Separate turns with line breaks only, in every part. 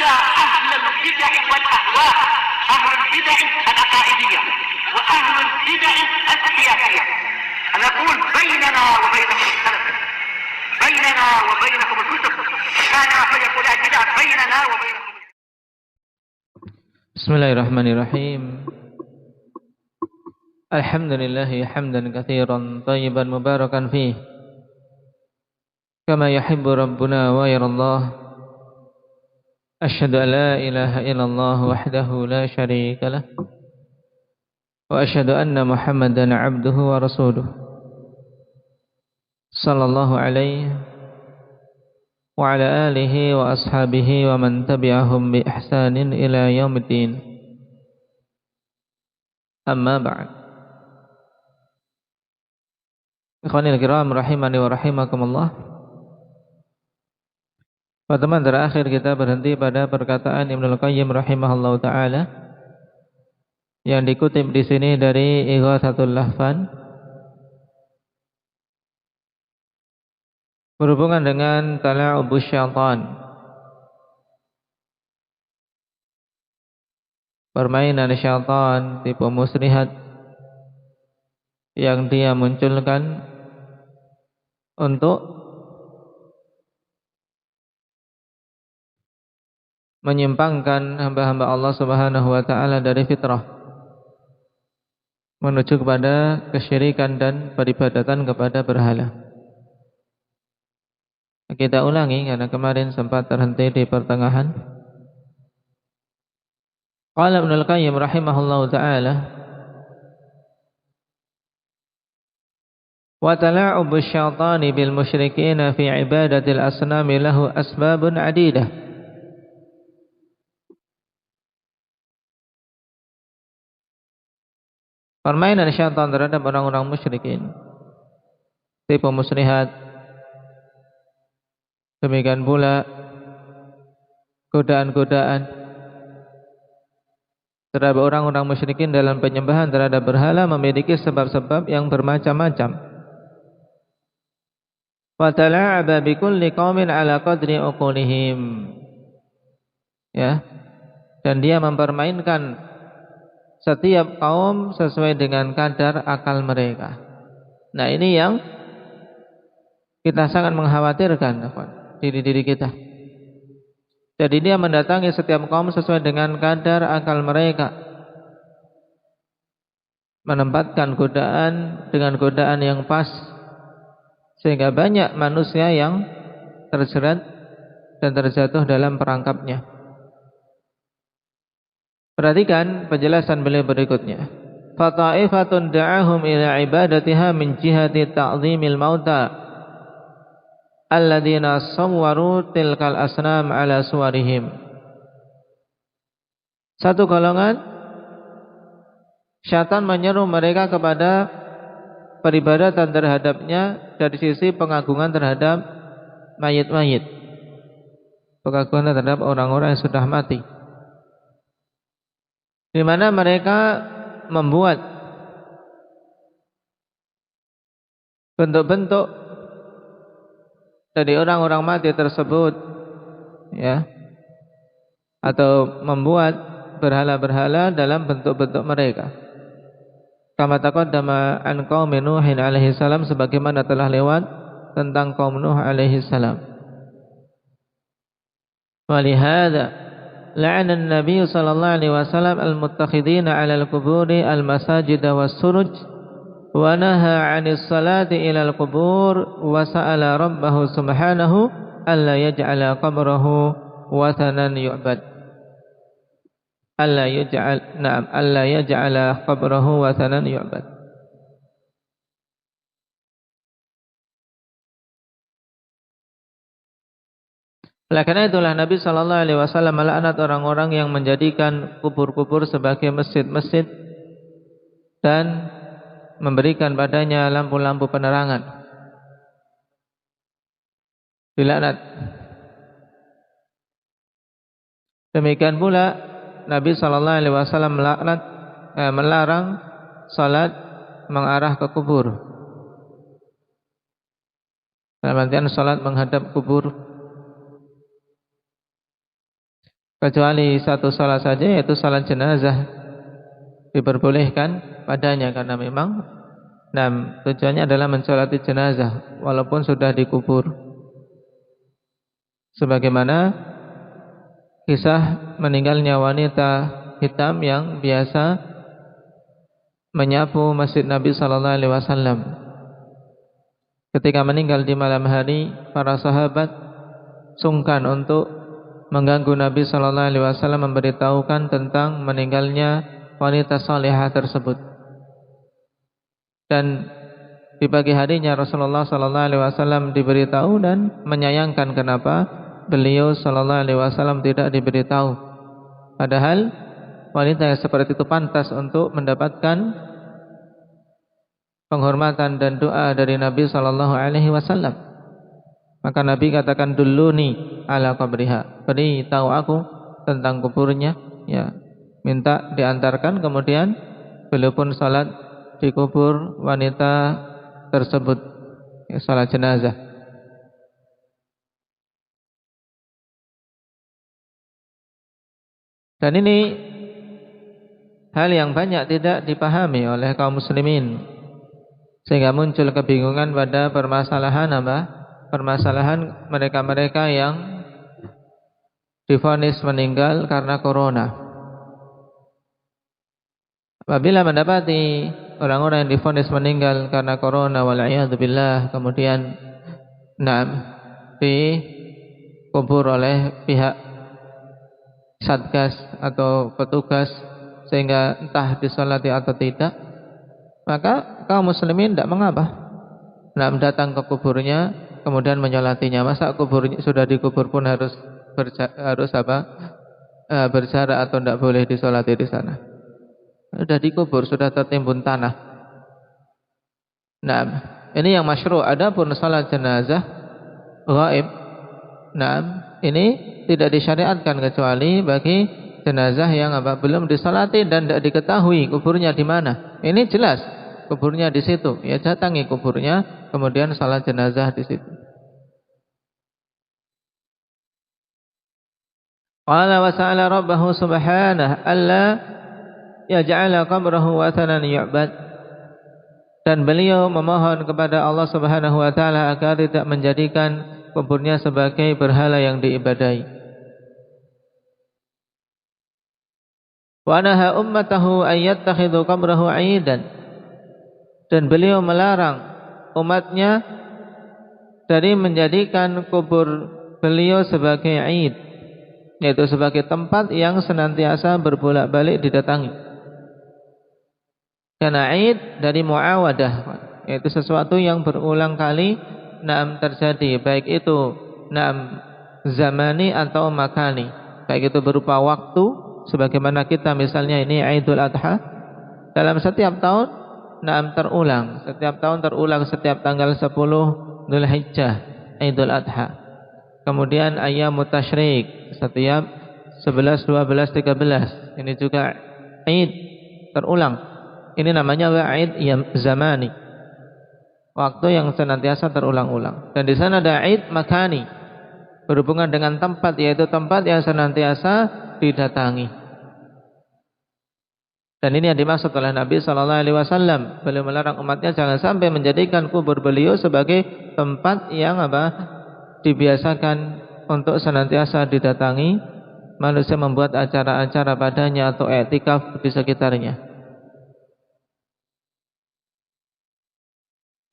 حتى أهل البدع والأهواء، أهل البدع العقائدية وأهل البدع السياسية. أنا أقول بيننا وبينكم السلف، بيننا وبينكم الكتب، كان فيقول البدع بيننا وبينكم.
Bismillahirrahmanirrahim. Alhamdulillahi hamdan katsiran tayyiban mubarakan fih, kama yuhibbu rabbuna wa yarallah. Asyhadu an la ilaha illallah wahdahu la syarika lah, wa asyhadu anna Muhammadan abduhu wa rasuluh. Sallallahu alaihi wa ala alihi wa ashabihi wa man tabi'ahum bi ihsanin ila yaumiddin. Amma ba'd. Ikhwanil kiram rahimani wa rahimakumullah. Pertemuan terakhir kita berhenti pada perkataan Ibnul Qayyim rahimahullahu taala yang dikutip di sini dari Ighatsatul Lahfan berhubungan dengan tala'ubus syaitan, permainan syaitan, tipu muslihat yang dia munculkan untuk menyimpangkan hamba-hamba Allah Subhanahu wa taala dari fitrah menuju kepada kesyirikan dan peribadatan kepada berhala. Kita ulangi karena kemarin sempat terhenti di pertengahan. Qala Ibnul Qayyim rahimahullahu taala, wa tala'ubus syaitani bil musyrikin fi ibadatil asnami lahu asbabun adidah. Permainan syaitan terhadap orang-orang musyrikin, tipu muslihat, demikian pula godaan-godaan terhadap orang-orang musyrikin dalam penyembahan terhadap berhala memiliki sebab-sebab yang bermacam-macam. Wa tala'aba bi kulli qaumin ala qadri uqulihim. Ya. Dan dia mempermainkan setiap kaum sesuai dengan kadar akal mereka. Nah, ini yang kita sangat mengkhawatirkan diri kita. Jadi dia mendatangi setiap kaum sesuai dengan kadar akal mereka, menempatkan godaan dengan godaan yang pas, sehingga banyak manusia yang terjerat dan terjatuh dalam perangkapnya. Perhatikan penjelasan beliau berikutnya. Fata'ifatun da'ahum ila ibadatiha min jihati ta'zimil mauta alladzina sawwaru tilkal asnam ala suwarihim. Satu golongan syaitan menyeru mereka kepada peribadatan terhadapnya dari sisi pengagungan terhadap mayit-mayit, pengagungan terhadap orang-orang yang sudah mati, di mana mereka membuat bentuk-bentuk dari orang-orang mati tersebut, ya, atau membuat berhala-berhala dalam bentuk-bentuk mereka. Kama taqaddama an qaumi Nuhin alaihi salam, sebagaimana telah lewat tentang kaum Nuh alaihi salam. Walihada la'ana an-nabiy sallallahu alaihi wasallam al-muttakhidina 'ala al-quburi al-masajid was-suruj wa nahaa 'anis salati ila al-qubur wa sa'ala rabbahu subhanahu alla yaj'ala qabrahu wathanan yu'bad. Alla yaj'ala qabrahu wathanan yu'bad. Oleh karena itulah Nabi sallallahu alaihi wasallam melaknat orang-orang yang menjadikan kubur-kubur sebagai masjid-masjid dan memberikan padanya lampu-lampu penerangan. Dilaknat. Demikian pula Nabi sallallahu alaihi wasallam melarang salat mengarah ke kubur. Dalam artian salat menghadap kubur. kecuali satu salat saja, yaitu salat jenazah diperbolehkan padanya karena memang tujuannya adalah mensolati jenazah walaupun sudah dikubur. Sebagaimana kisah meninggalnya wanita hitam yang biasa menyapu masjid Nabi sallallahu alaihi wasallam. Ketika meninggal di malam hari, para sahabat sungkan untuk mengganggu Nabi sallallahu alaihi wasallam, memberitahukan tentang meninggalnya wanita salihah tersebut. Dan di pagi harinya Rasulullah sallallahu alaihi wasallam diberitahu dan menyayangkan kenapa beliau sallallahu alaihi wasallam tidak diberitahu. Padahal wanita yang seperti itu pantas untuk mendapatkan penghormatan dan doa dari Nabi sallallahu alaihi wasallam. Maka Nabi katakan, "Dulluni ala qabriha." Beritahu aku tentang kuburnya, ya. Minta diantarkan, kemudian beliau pun salat di kubur wanita tersebut, ya, salat jenazah. Dan ini hal yang banyak tidak dipahami oleh kaum muslimin, sehingga muncul kebingungan pada permasalahan permasalahan mereka-mereka yang divonis meninggal karena corona. Apabila mendapati orang-orang yang divonis meninggal karena corona, wal'iyadzubillah, kemudian dikubur oleh pihak satgas atau petugas sehingga entah disolati atau tidak, maka kaum muslimin tidak mengapa datang ke kuburnya kemudian menyolatinya. Masa kuburnya sudah dikubur pun harus berjarak atau tidak boleh disolati di sana? Sudah dikubur, sudah tertimbun tanah. Ini yang masyru'. Adapun salat jenazah ghaib, ini tidak disyariatkan kecuali bagi jenazah yang belum disolati dan tidak diketahui kuburnya di mana. Ini jelas kuburnya di situ, ya datangi kuburnya kemudian salat jenazah di situ. Qala wa sa'ala rabbahu subhanahu alla yaj'ala qabrahu wathanan yu'bad. Dan beliau memohon kepada Allah Subhanahu wa taala agar tidak menjadikan kuburnya sebagai berhala yang diibadahi. Wa naha ummatahu an yattakhidhu qabrahu 'aidan. Dan beliau melarang umatnya dari menjadikan kubur beliau sebagai 'aid, yaitu sebagai tempat yang senantiasa berbolak-balik didatangi. Karena 'aid dari mu'awadah, yaitu sesuatu yang berulang kali terjadi, baik itu zamani atau makani, baik itu berupa waktu, sebagaimana kita misalnya ini Idul Adha, dalam setiap tahun terulang, setiap tanggal 10 Dzulhijjah Idul Adha. Kemudian ayyamut tasyrik setiap 11, 12, 13, ini juga Id terulang. Ini namanya Id zamani, waktu yang senantiasa terulang-ulang. Dan di sana ada Id makani, berhubungan dengan tempat, yaitu tempat yang senantiasa didatangi. Dan ini yang dimaksud oleh Nabi sallallahu alaihi wasallam. Beliau melarang umatnya jangan sampai menjadikan kubur beliau sebagai tempat yang dibiasakan untuk senantiasa didatangi. Manusia membuat acara-acara padanya atau i'tikaf di sekitarnya.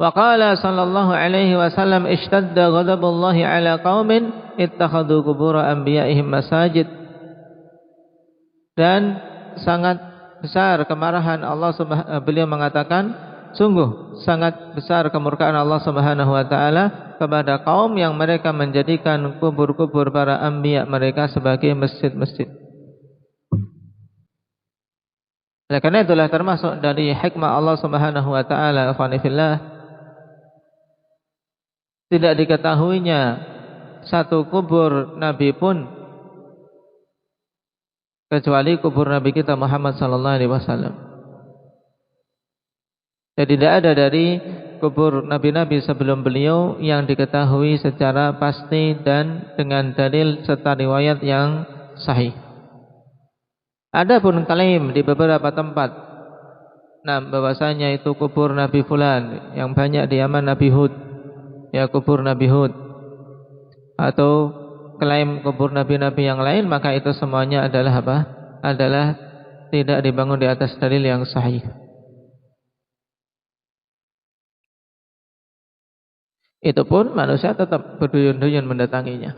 Wa qala sallallahu alaihi wasallam ishtadda ghadabullahi ala qaumin ittakhadhu qubur anbiya'ihim masajid. Dan sangat besar kemarahan Allah beliau mengatakan, sungguh sangat besar kemurkaan Allah Subhanahu wa taala kepada kaum yang mereka menjadikan kubur-kubur para anbiya mereka sebagai masjid-masjid. Oleh karena itulah termasuk dari hikmah Allah Subhanahu wa taala, ikhwanifillah, tidak diketahuinya satu kubur Nabi pun kecuali kubur Nabi kita Muhammad sallallahu alaihi wasallam. Jadi tidak ada dari kubur nabi-nabi sebelum beliau yang diketahui secara pasti dan dengan dalil serta riwayat yang sahih. Adapun klaim di beberapa tempat, nah bahwasanya itu kubur Nabi Fulan, yang banyak di Yaman Nabi Hud, ya kubur Nabi Hud, atau klaim kubur nabi-nabi yang lain, maka itu semuanya adalah apa? Adalah tidak dibangun di atas dalil yang sahih. Itu pun manusia tetap berduyun-duyun mendatanginya.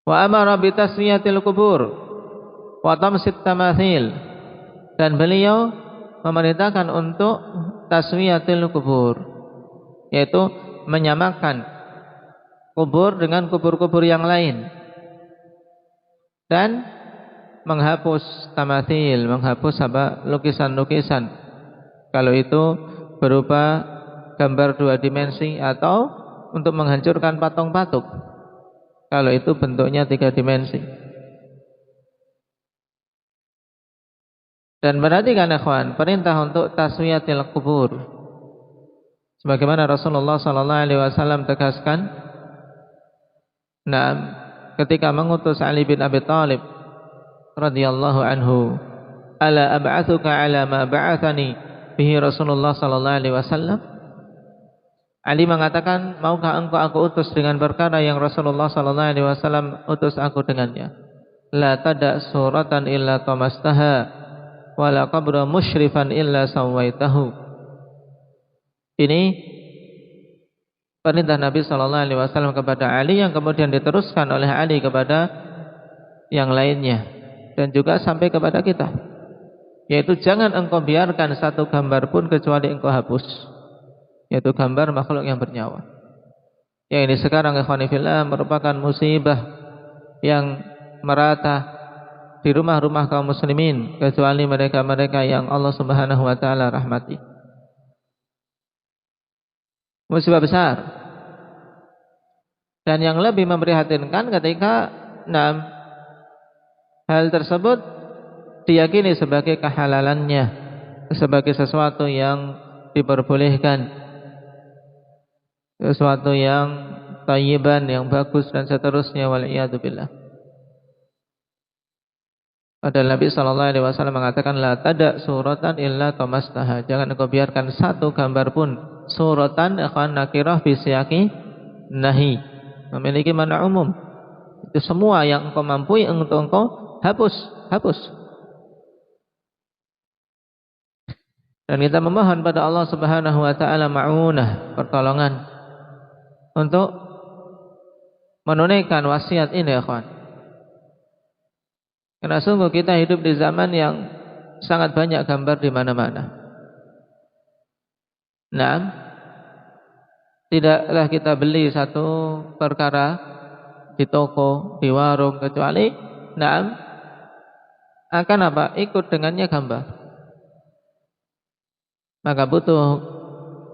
Wa amara bi tasmiyatil kubur wa tamsit tamathil, dan beliau memerintahkan untuk tasmiyatil kubur, yaitu menyamakan kubur dengan kubur-kubur yang lain, dan menghapus tamathil, menghapus apa? Lukisan-lukisan, kalau itu berupa gambar 2 dimensi, atau untuk menghancurkan patung-patung kalau itu bentuknya 3 dimensi. Dan perhatikan ikhwan, perintah untuk taswiyatil kubur, sebagaimana Rasulullah SAW tegaskan, nah, ketika mengutus Ali bin Abi Thalib radhiyallahu anhu, ala ab'athuka ala ma ba'athani bihi Rasulullah SAW. Ali mengatakan, maukah engkau aku utus dengan perkara yang Rasulullah SAW utus aku dengannya? La tada suratan illa tamastaha, wa la qabra musyrifan illa sawaitahu. Ini perintah Nabi SAW kepada Ali, yang kemudian diteruskan oleh Ali kepada yang lainnya, dan juga sampai kepada kita, yaitu jangan engkau biarkan satu gambar pun kecuali engkau hapus, yaitu gambar makhluk yang bernyawa. Yang ini sekarang ikhwani fillah merupakan musibah yang merata di rumah-rumah kaum muslimin, kecuali mereka-mereka yang Allah Subhanahu wa taala rahmati. Musibah besar. Dan yang lebih memprihatinkan ketika hal tersebut diyakini sebagai kehalalannya, sebagai sesuatu yang diperbolehkan, sesuatu yang thayyiban, yang bagus, dan seterusnya, wal'iyadzubillah. Padahal Nabi SAW mengatakan, la tada suratan illa tamastaha, jangan engkau biarkan satu gambar pun. Suratan akan nakirah bisyaki nahi, memiliki makna umum. Itu semua yang engkau mampu untuk engkau hapus. Dan kita memohon pada Allah Subhanahu wa taala ma'unah, pertolongan, untuk menunaikan wasiat ini, ikhwan. Karena sungguh kita hidup di zaman yang sangat banyak gambar di mana-mana. Nah, tidaklah kita beli satu perkara di toko, di warung, kecuali akan apa? Ikut dengannya gambar. Maka butuh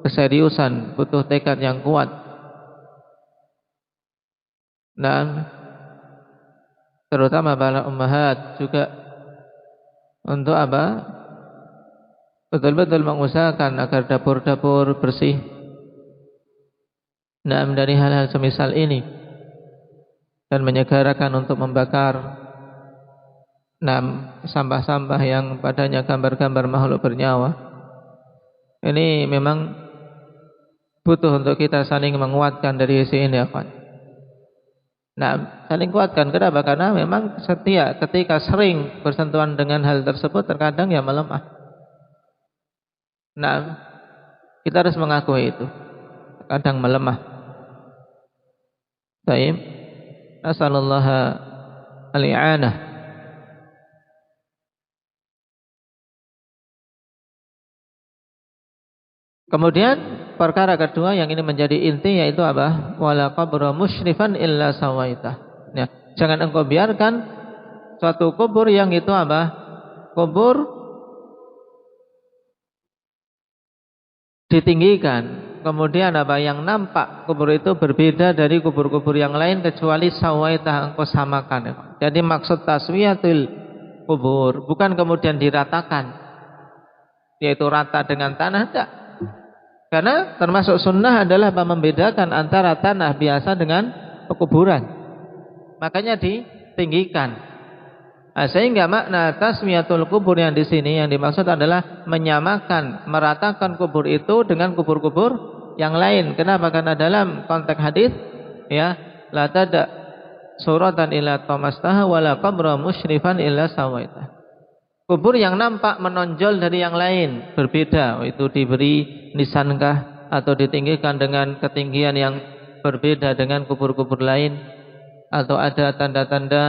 keseriusan, butuh tekad yang kuat. Nah, terutama para ummahat juga untuk apa? Betul-betul mengusahakan agar dapur-dapur bersih. Nah, dari hal-hal semisal ini, dan menyegerakan untuk membakar sampah-sampah yang padanya gambar-gambar makhluk bernyawa. Ini memang butuh untuk kita saling menguatkan dari sisi ini, ikhwan. Nah, saling kuatkan. Kenapa? Karena memang ketika sering bersentuhan dengan hal tersebut, terkadang ya melemah. Nah, kita harus mengakui itu, terkadang melemah. Baik, nasallallahu al-i'anah. Kemudian perkara kedua yang ini menjadi inti, yaitu apa? Wala qabra musyrifan illa sawaitah. Ya, jangan engkau biarkan suatu kubur yang itu apa? Kubur ditinggikan. Kemudian apa? Yang nampak kubur itu berbeda dari kubur-kubur yang lain, kecuali sawaitah, engkau samakan. Jadi maksud taswiyatul kubur bukan kemudian diratakan, yaitu rata dengan tanah, tidak. Karena termasuk sunnah adalah membedakan antara tanah biasa dengan pekuburan. makanya ditinggikan. Sehingga makna tasmiyatul kubur yang di sini yang dimaksud adalah menyamakan, meratakan kubur itu dengan kubur-kubur yang lain. Kenapa? Karena dalam konteks hadis, ya, la tada suratan illa tamastaha wala qabra musyrifan illa sawaita. Kubur yang nampak menonjol dari yang lain, berbeda, itu diberi nisankah atau ditinggikan dengan ketinggian yang berbeda dengan kubur-kubur lain, atau ada tanda-tanda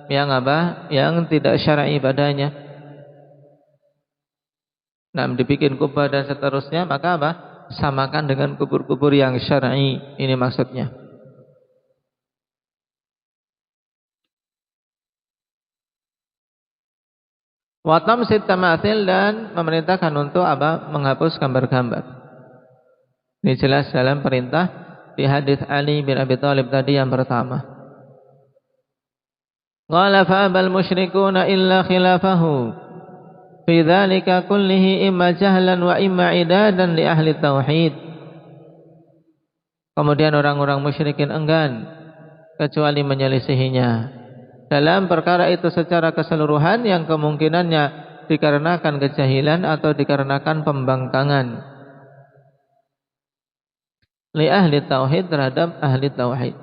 yang apa? Yang tidak syar'i padanya. Nah, dibikin kubah dan seterusnya, maka apa? Samakan dengan kubur-kubur yang syar'i. Ini maksudnya. Wa tamsit tamathil, dan memerintahkan untuk apa? Menghapus gambar-gambar. Ini jelas dalam perintah di hadis Ali bin Abi Thalib tadi yang pertama. Qala fa'abal musyrikuna illa khilafahu fi dzalika kullihi imma jahlan wa imma idadan li ahli tauhid. Kemudian orang-orang musyrikin enggan kecuali menyelisihinya dalam perkara itu secara keseluruhan, yang kemungkinannya dikarenakan kejahilan atau dikarenakan pembangkangan li ahli tauhid, terhadap ahli tauhid.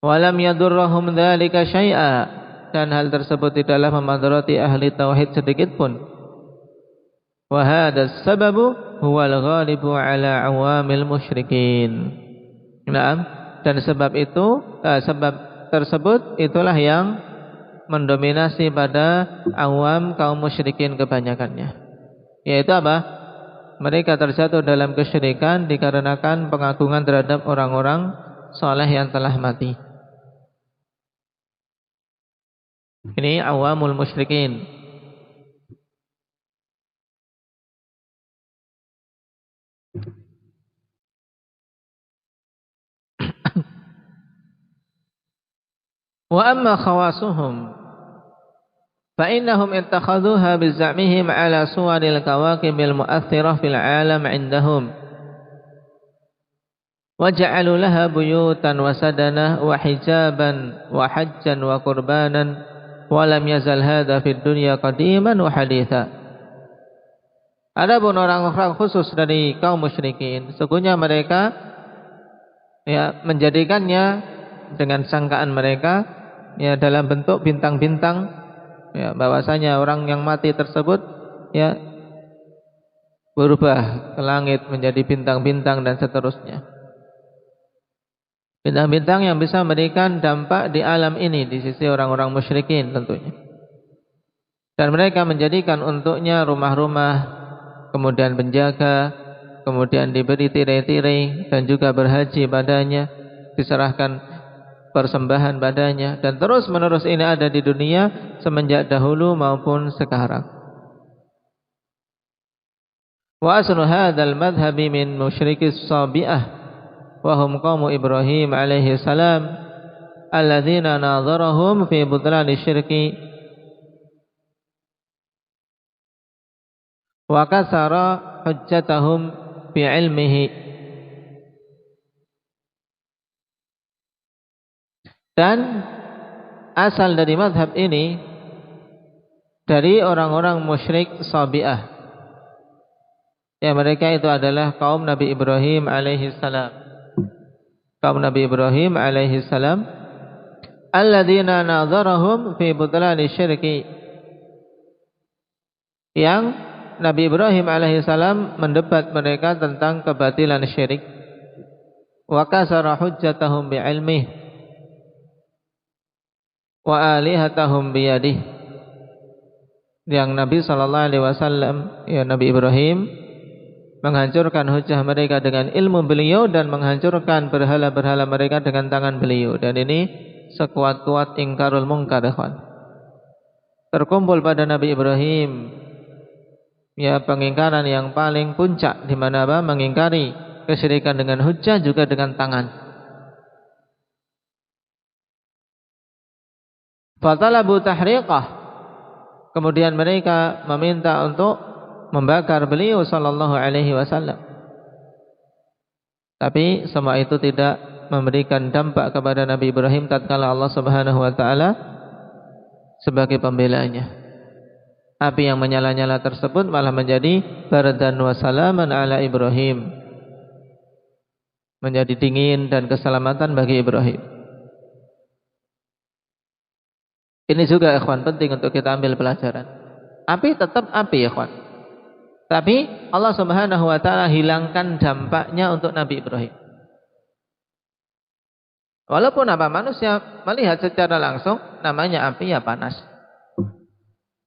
Walam yadurrahum dzalika syai'a, dan hal tersebut tidaklah memudarati ahli tauhid sedikit pun. Wa hadzal sababu huwal ghalibu ala awamil musyrikin. Naam, dan sebab tersebut itulah yang mendominasi pada awam kaum musyrikin kebanyakannya. Yaitu apa? Mereka terjatuh dalam kesyirikan dikarenakan pengagungan terhadap orang-orang saleh yang telah mati. Ini awamul musyrikin. Wa amma khawasuhum fa innahum ittakhadhuha biz'amihim ala suwaril kawakibil mu'aththirah fil 'alam 'indahum wa ja'alu laha buyutan wa sadanah wa hijaban wa hajjan wa qurbanan. Walam yazal hadza fid dunya qadiman wa haditha. Adapun orang-orang khusus dari kaum musyrikin, sesungguhnya mereka menjadikannya dengan sangkaan mereka dalam bentuk bintang-bintang, bahwasanya orang yang mati tersebut berubah ke langit menjadi bintang-bintang dan seterusnya. Bintang-bintang yang bisa memberikan dampak di alam ini di sisi orang-orang musyrikin tentunya. Dan mereka menjadikan untuknya rumah-rumah, kemudian penjaga, kemudian diberi tirai-tirai dan juga berhaji padanya, diserahkan persembahan padanya, dan terus menerus ini ada di dunia semenjak dahulu maupun sekarang. Wa aslu hadzal madhhabi min musyrikis sabi'ah wahum qaumu Ibrahim alaihi salam alladzina nadharahum fi butlani syirki wa kasara hujjatahum bi ilmihi. Dan asal dari mazhab ini dari orang-orang musyrik sabi'ah, mereka itu adalah kaum Nabi Ibrahim alaihi salam. Kaum Nabi Ibrahim alaihi salam alladzina nadharahum fi butlani syirki, yang Nabi Ibrahim alaihi salam mendebat mereka tentang kebatilan syirik. Wa kasara hujjatahum bi ilmihi wa alihatahum bi yadihi, yang Nabi sallallahu alaihi wasallam Nabi Ibrahim menghancurkan hujah mereka dengan ilmu beliau dan menghancurkan berhala-berhala mereka dengan tangan beliau. Dan ini sekuat-kuat ingkarul munkar, terkumpul pada Nabi Ibrahim pengingkaran yang paling puncak, di mana mengingkari kesyirikan dengan hujah juga dengan tangan. Fatalabu tahriqah, kemudian mereka meminta untuk membakar beliau sallallahu alaihi wasallam. Tapi semua itu tidak memberikan dampak kepada Nabi Ibrahim tatkala Allah Subhanahu wa taala sebagai pembelanya. Api yang menyala-nyala tersebut malah menjadi bardan wa salaman ala Ibrahim, menjadi dingin dan keselamatan bagi Ibrahim. Ini juga ikhwan penting untuk kita ambil pelajaran. Api tetap api ikhwan, tapi Allah Subhanahu wa taala hilangkan dampaknya untuk Nabi Ibrahim. Walaupun manusia melihat secara langsung namanya api ya panas.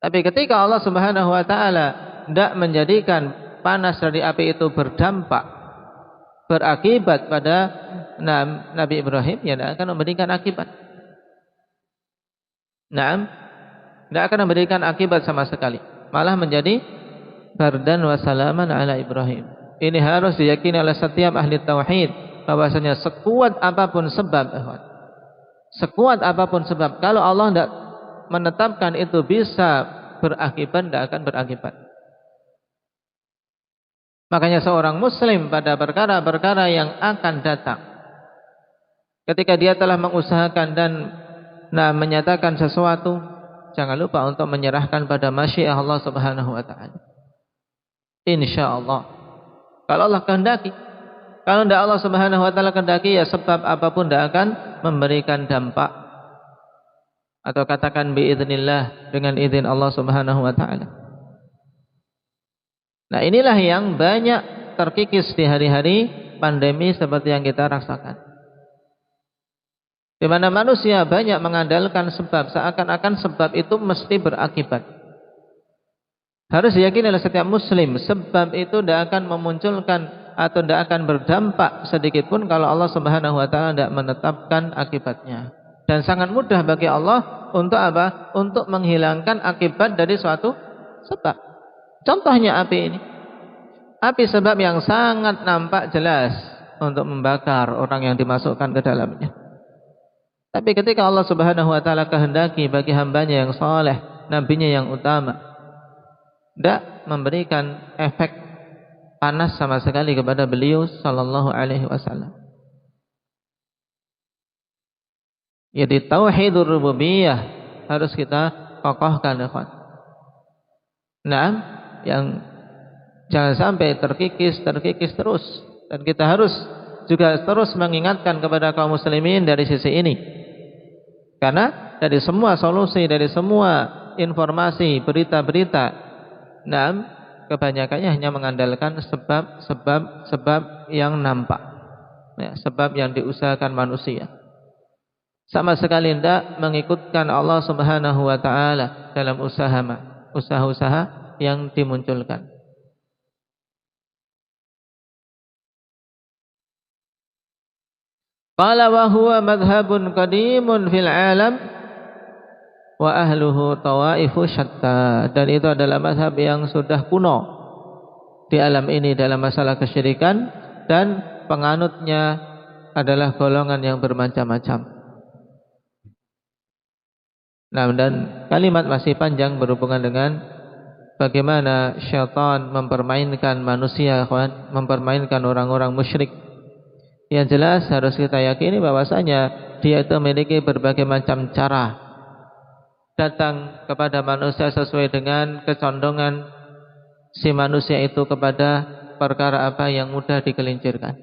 Tapi ketika Allah Subhanahu wa taala tidak menjadikan panas dari api itu berdampak, berakibat pada Nabi Ibrahim, ya tidak akan memberikan akibat. Tidak akan memberikan akibat sama sekali. Malah menjadi bardan wa salaman ala Ibrahim. Ini harus diyakini oleh setiap ahli tauhid, bahwasanya sekuat apapun sebab, kalau Allah tidak menetapkan itu bisa berakibat, tidak akan berakibat. Makanya seorang muslim pada perkara-perkara yang akan datang, ketika dia telah mengusahakan dan menyatakan sesuatu, jangan lupa untuk menyerahkan pada masyiah Allah Subhanahu wa taala. Insyaallah, kalau Allah kehendaki. Kalau tidak Allah Subhanahu wa taala kehendaki, ya sebab apapun tidak akan memberikan dampak. Atau katakan biiznillah, dengan izin Allah Subhanahu wa taala. Nah, inilah yang banyak terkikis di hari-hari pandemi seperti yang kita rasakan. Di mana manusia banyak mengandalkan sebab, seakan-akan sebab itu mesti berakibat. Harus diyakini oleh setiap muslim, sebab itu tidak akan memunculkan atau tidak akan berdampak sedikit pun kalau Allah Subhanahu wa taala tidak menetapkan akibatnya. Dan sangat mudah bagi Allah untuk apa? Untuk menghilangkan akibat dari suatu sebab. Contohnya api ini. Api sebab yang sangat nampak jelas untuk membakar orang yang dimasukkan ke dalamnya. Tapi ketika Allah Subhanahu wa taala kehendaki bagi hambanya yang saleh, nabinya yang utama, tidak memberikan efek panas sama sekali kepada beliau sallallahu alaihi wasallam. Jadi tauhidur rububiyah harus kita kokohkan, ikhwan. Yang jangan sampai terkikis terus, dan kita harus juga terus mengingatkan kepada kaum muslimin dari sisi ini. Karena dari semua solusi, dari semua informasi, berita-berita, kebanyakannya hanya mengandalkan sebab yang nampak, ya, sebab yang diusahakan manusia. Sama sekali tidak mengikutkan Allah Subhanahu wa taala dalam usaha-usaha yang dimunculkan. Qala wa huwa madhhabun qadimun fil alam wa ahluhu tawaifu syatta. Dan itu adalah mazhab yang sudah kuno di alam ini dalam masalah kesyirikan, dan penganutnya adalah golongan yang bermacam-macam. Dan kalimat masih panjang berhubungan dengan bagaimana syaitan mempermainkan manusia, mempermainkan orang-orang musyrik. Yang jelas harus kita yakini bahwasanya dia itu memiliki berbagai macam cara datang kepada manusia sesuai dengan kecondongan si manusia itu kepada perkara apa yang mudah digelincirkan.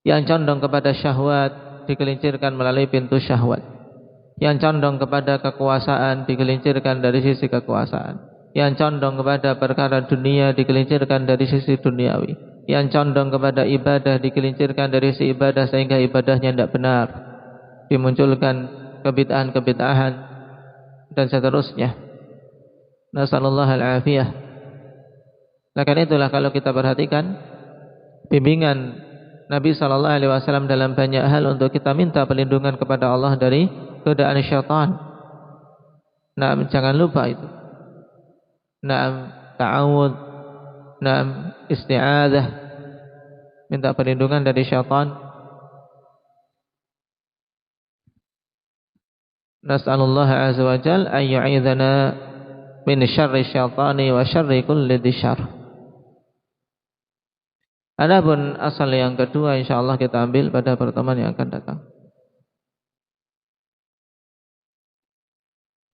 Yang condong kepada syahwat digelincirkan melalui pintu syahwat. Yang condong kepada kekuasaan digelincirkan dari sisi kekuasaan. Yang condong kepada perkara dunia digelincirkan dari sisi duniawi. Yang condong kepada ibadah digelincirkan dari sisi ibadah sehingga ibadahnya tidak benar. Dimunculkan kebid'ahan-kebid'ahan dan seterusnya. Nasallallahu al-afiyah. Karena itulah kalau kita perhatikan bimbingan Nabi SAW dalam banyak hal untuk kita minta perlindungan kepada Allah dari godaan syaitan. Jangan lupa itu. Ta'awud, isti'adzah, minta perlindungan dari syaitan. Nas'alullah azza wa jalla an yu'idhana min syarri syaitani wa syarri kulli dzar. Adapun asal yang kedua insyaallah kita ambil pada pertemuan yang akan datang.